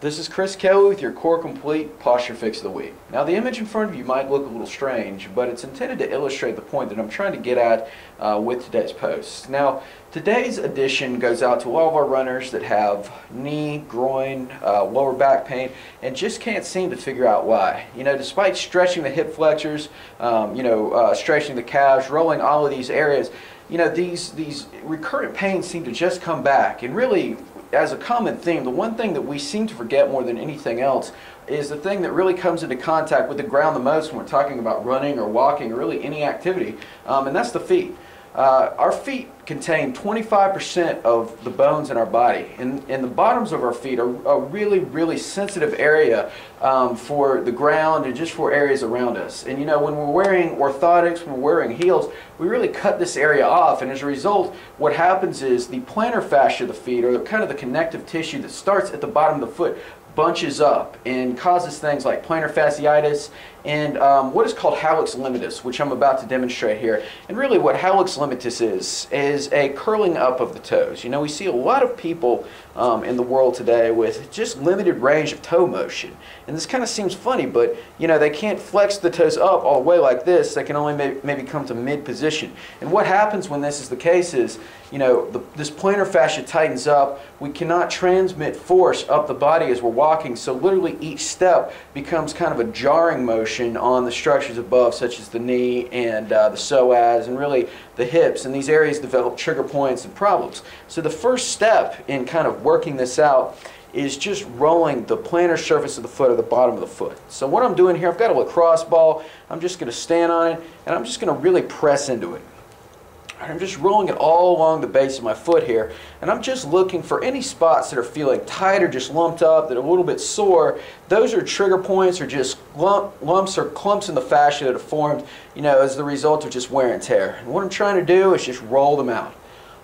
This is Chris Kelly with your Core Complete Posture Fix of the Week. Now, the image in front of you might look a little strange, but it's intended to illustrate the point that I'm trying to get at with today's post. Now, today's edition goes out to all of our runners that have knee, groin, lower back pain, and just can't seem to figure out why. You know, despite stretching the hip flexors, stretching the calves, rolling all of these areas, you know, these recurrent pains seem to just come back. And really, as a common theme, the one thing that we seem to forget more than anything else is the thing that really comes into contact with the ground the most when we're talking about running or walking or really any activity, and that's the feet. Our feet contain 25% of the bones in our body, and the bottoms of our feet are a really, really sensitive area for the ground and just for areas around us. And you know, when we're wearing orthotics, when we're wearing heels, we really cut this area off, and as a result, what happens is the plantar fascia of the feet, or kind of the connective tissue that starts at the bottom of the foot, bunches up and causes things like plantar fasciitis and what is called hallux limitus, which I'm about to demonstrate here. And really what hallux limitus is a curling up of the toes. You know, we see a lot of people in the world today with just limited range of toe motion. And this kind of seems funny, but you know, they can't flex the toes up all the way like this. They can only maybe come to mid position. And what happens when this is the case is, you know, this plantar fascia tightens up. We cannot transmit force up the body as we're walking, so literally each step becomes kind of a jarring motion on the structures above, such as the knee and the psoas and really the hips, and these areas develop trigger points and problems. So the first step in kind of working this out is just rolling the plantar surface of the foot or the bottom of the foot. So what I'm doing here, I've got a lacrosse ball. I'm just going to stand on it and I'm just going to really press into it. I'm just rolling it all along the base of my foot here, and I'm just looking for any spots that are feeling tight or just lumped up, that are a little bit sore. Those are trigger points or just lumps or clumps in the fascia that have formed, you know, as the result of just wear and tear. And what I'm trying to do is just roll them out.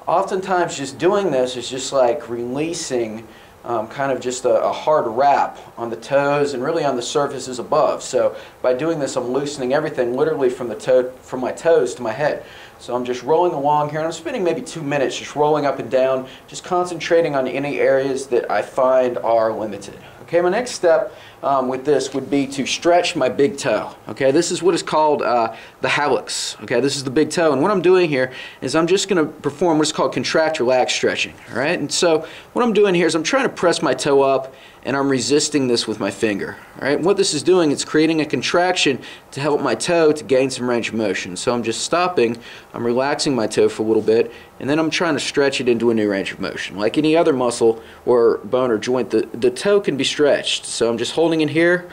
Oftentimes just doing this is just like releasing kind of just a hard wrap on the toes and really on the surfaces above. So by doing this, I'm loosening everything literally from my toes to my head. So I'm just rolling along here, and I'm spending maybe 2 minutes just rolling up and down, just concentrating on any areas that I find are limited. Okay, my next step with this would be to stretch my big toe. Okay, this is what is called the hallux. Okay, this is the big toe, and what I'm doing here is I'm just going to perform what's called contract relax stretching. All right, and so what I'm doing here is I'm trying to press my toe up, and I'm resisting this with my finger. All right, and what this is doing, it's creating a contraction to help my toe to gain some range of motion. So I'm just stopping, I'm relaxing my toe for a little bit, and then I'm trying to stretch it into a new range of motion. Like any other muscle or bone or joint, the toe can be stretched. So I'm just holding it here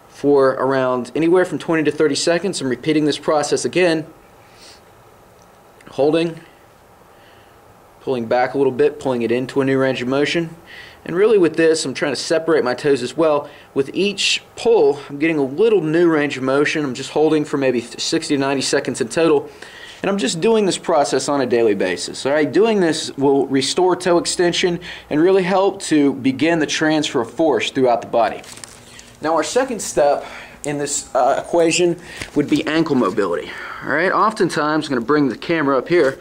for around anywhere from 20 to 30 seconds. I'm repeating this process again, holding, pulling back a little bit, pulling it into a new range of motion. And really with this, I'm trying to separate my toes as well. With each pull, I'm getting a little new range of motion. I'm just holding for maybe 60 to 90 seconds in total. And I'm just doing this process on a daily basis. All right, doing this will restore toe extension and really help to begin the transfer of force throughout the body. Now our second step in this equation would be ankle mobility. All right, oftentimes, I'm going to bring the camera up here.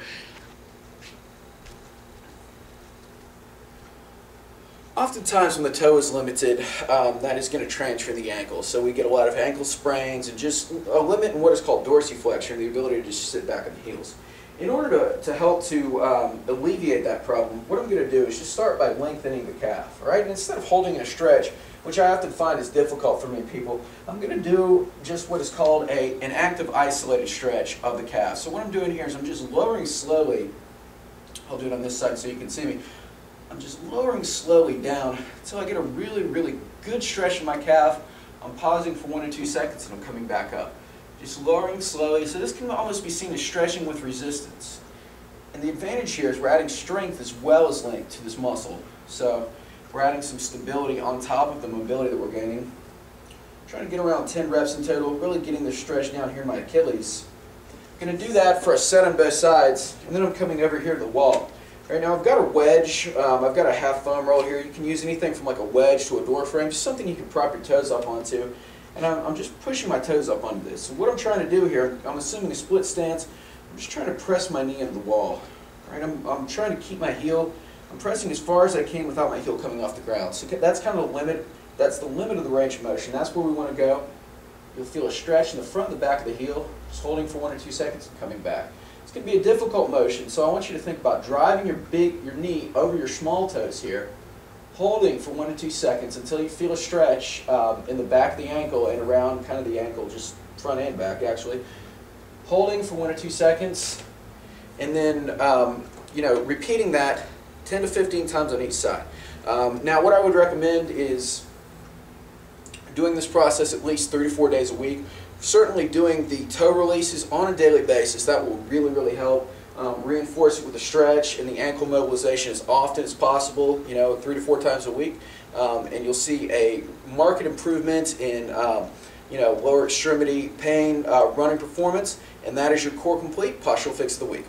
Oftentimes when the toe is limited, that is going to transfer the ankle. So we get a lot of ankle sprains and just a limit in what is called dorsiflexion, the ability to just sit back on the heels. In order to help to alleviate that problem, what I'm going to do is just start by lengthening the calf. All right? And instead of holding a stretch, which I often find is difficult for many people, I'm going to do just what is called an active isolated stretch of the calf. So what I'm doing here is I'm just lowering slowly. I'll do it on this side so you can see me. I'm just lowering slowly down until I get a really, really good stretch in my calf. I'm pausing for 1 or 2 seconds and I'm coming back up. Just lowering slowly. So this can almost be seen as stretching with resistance. And the advantage here is we're adding strength as well as length to this muscle. So we're adding some stability on top of the mobility that we're gaining. I'm trying to get around 10 reps in total, really getting the stretch down here in my Achilles. I'm going to do that for a set on both sides, and then I'm coming over here to the wall. Right now I've got a wedge, I've got a half foam roll here. You can use anything from like a wedge to a door frame, just something you can prop your toes up onto. And I'm just pushing my toes up onto this. So what I'm trying to do here, I'm assuming a split stance, I'm just trying to press my knee into the wall. Right? I'm trying to keep my heel I'm pressing as far as I can without my heel coming off the ground. So that's kind of the limit. That's the limit of the range of motion. That's where we want to go. You'll feel a stretch in the front and the back of the heel, just holding for 1 or 2 seconds and coming back. It's going to be a difficult motion, so I want you to think about driving your knee over your small toes here, holding for 1 to 2 seconds until you feel a stretch in the back of the ankle and around kind of the ankle, just front and back actually. Holding for 1 or 2 seconds, and then repeating that 10 to 15 times on each side. Now what I would recommend is doing this process at least 3 to 4 days a week. Certainly doing the toe releases on a daily basis, that will really help. Reinforce it with a stretch and the ankle mobilization as often as possible, 3 to 4 times a week, and you'll see a marked improvement in lower extremity pain, running performance, and that is your Core Complete Postural Fix of the Week.